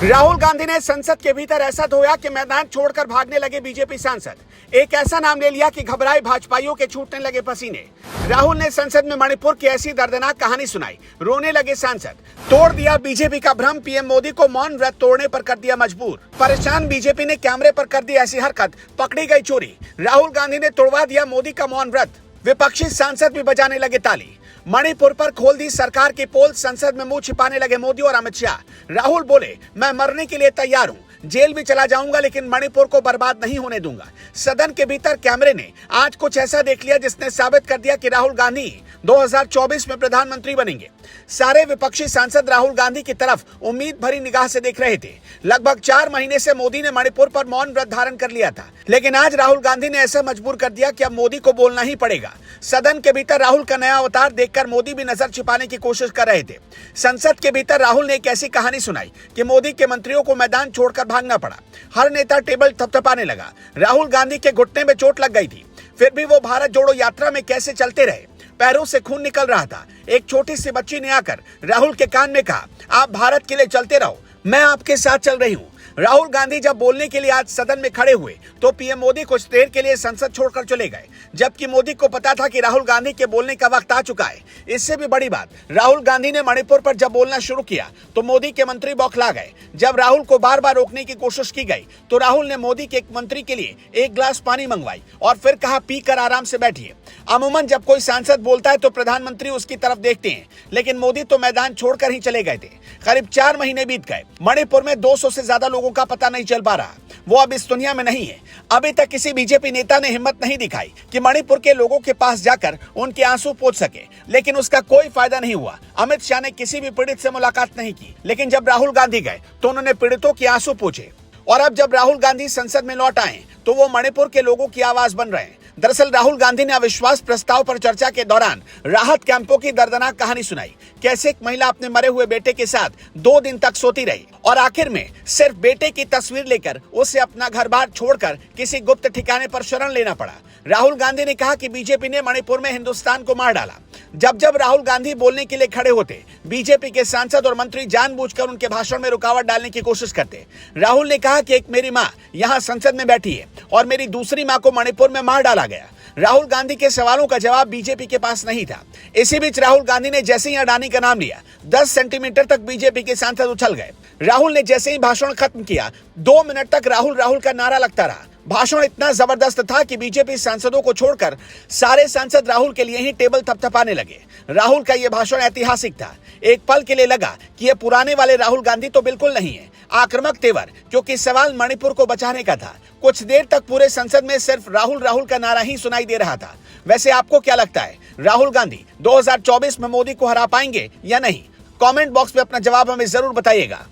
राहुल गांधी ने संसद के भीतर ऐसा धोया कि मैदान छोड़कर भागने लगे बीजेपी सांसद। एक ऐसा नाम ले लिया कि घबराए भाजपाइयों के छूटने लगे पसीने। राहुल ने संसद में मणिपुर की ऐसी दर्दनाक कहानी सुनाई, रोने लगे सांसद। तोड़ दिया बीजेपी का भ्रम, पीएम मोदी को मौन व्रत तोड़ने पर कर दिया मजबूर। परेशान बीजेपी ने कैमरे पर कर दी ऐसी हरकत, पकड़ी गई चोरी। राहुल गांधी ने तोड़वा दिया मोदी का मौन व्रत, विपक्षी सांसद भी बजाने लगे ताली। मणिपुर पर खोल दी सरकार की पोल, संसद में मुंह छिपाने लगे मोदी और अमित शाह। राहुल बोले, मैं मरने के लिए तैयार हूं, जेल भी चला जाऊंगा लेकिन मणिपुर को बर्बाद नहीं होने दूंगा। सदन के भीतर कैमरे ने आज कुछ ऐसा देख लिया जिसने साबित कर दिया कि राहुल गांधी 2024 में प्रधानमंत्री बनेंगे। सारे विपक्षी सांसद राहुल गांधी की तरफ उम्मीद भरी निगाह से देख रहे थे। लगभग 4 महीने से मोदी ने मणिपुर पर मौन व्रत धारण कर लिया था, लेकिन आज राहुल गांधी ने ऐसा मजबूर कर दिया कि अब मोदी को बोलना ही पड़ेगा। सदन के भीतर राहुल का नया अवतार देखकर मोदी भी नजर छिपाने की कोशिश कर रहे थे। संसद के भीतर राहुल ने एक ऐसी कहानी सुनाई कि मोदी के मंत्रियों को मैदान छोड़कर भागना पड़ा। हर नेता टेबल थपथपाने लगा। राहुल गांधी के घुटने में चोट लग गई थी, फिर भी वो भारत जोड़ो यात्रा में कैसे चलते रहे। पैरों से खून निकल रहा था। एक छोटी सी बच्ची ने आकर राहुल के कान में कहा, आप भारत के लिए चलते रहो, मैं आपके साथ चल रही हूं। राहुल गांधी जब बोलने के लिए आज सदन में खड़े हुए तो पीएम मोदी कुछ देर के लिए संसद छोड़कर चले गए, जबकि मोदी को पता था कि राहुल गांधी के बोलने का वक्त आ चुका है। इससे भी बड़ी बात, राहुल गांधी ने मणिपुर पर जब बोलना शुरू किया तो मोदी के मंत्री बौखला गए। जब राहुल को बार बार रोकने की कोशिश की गई तो राहुल ने मोदी के एक मंत्री के लिए एक गिलास पानी मंगवाई और फिर कहा, पीकर आराम से बैठिए। अमूमन जब कोई सांसद बोलता है तो प्रधानमंत्री उसकी तरफ देखते हैं, लेकिन मोदी तो मैदान छोड़कर ही चले गए थे। करीब 4 महीने बीत गए। मणिपुर में 200 से ज्यादा लोगों का पता नहीं चल पा रहा, वो अब इस दुनिया में नहीं है। अभी तक किसी बीजेपी नेता ने हिम्मत नहीं दिखाई कि मणिपुर के लोगों के पास जाकर उनके आंसू पोंछ सके, लेकिन उसका कोई फायदा नहीं हुआ। अमित शाह ने किसी भी पीड़ित से मुलाकात नहीं की, लेकिन जब राहुल गांधी गए तो उन्होंने पीड़ितों के आंसू पोंछे। और अब जब राहुल गांधी संसद में लौट आए तो वो मणिपुर के लोगों की आवाज बन रहे हैं। दरअसल राहुल गांधी ने अविश्वास प्रस्ताव पर चर्चा के दौरान राहत कैंपों की दर्दनाक कहानी सुनाई। कैसे एक महिला अपने मरे हुए बेटे के साथ 2 दिन तक सोती रही और आखिर में सिर्फ बेटे की तस्वीर लेकर उसे अपना घर बार छोड़कर किसी गुप्त ठिकाने पर शरण लेना पड़ा। राहुल गांधी ने कहा कि बीजेपी ने मणिपुर में हिंदुस्तान को मार डाला। जब राहुल गांधी बोलने के लिए खड़े होते, बीजेपी के सांसद और मंत्री जानबूझकर उनके भाषण में रुकावट डालने की कोशिश करते। राहुल ने कहा कि एक मेरी माँ यहाँ संसद में बैठी है और मेरी दूसरी माँ को मणिपुर में मार डाला गया। राहुल गांधी के सवालों का जवाब बीजेपी के पास नहीं था। इसी बीच राहुल गांधी ने जैसे ही अडानी का नाम लिया, 10 सेंटीमीटर तक बीजेपी के सांसद उछल गए। राहुल ने जैसे ही भाषण खत्म किया, 2 मिनट तक राहुल राहुल का नारा लगता रहा। भाषण इतना जबरदस्त था कि बीजेपी सांसदों को छोड़कर सारे सांसद राहुल के लिए ही टेबल थपथपाने लगे। राहुल का यह भाषण ऐतिहासिक था। एक पल के लिए लगा कि ये पुराने वाले राहुल गांधी तो बिल्कुल नहीं है। आक्रामक तेवर, क्योंकि सवाल मणिपुर को बचाने का था। कुछ देर तक पूरे संसद में सिर्फ राहुल राहुल का नारा ही सुनाई दे रहा था। वैसे आपको क्या लगता है, राहुल गांधी 2024 में मोदी को हरा पाएंगे या नहीं? कमेंट बॉक्स में अपना जवाब हमें जरूर बताइएगा।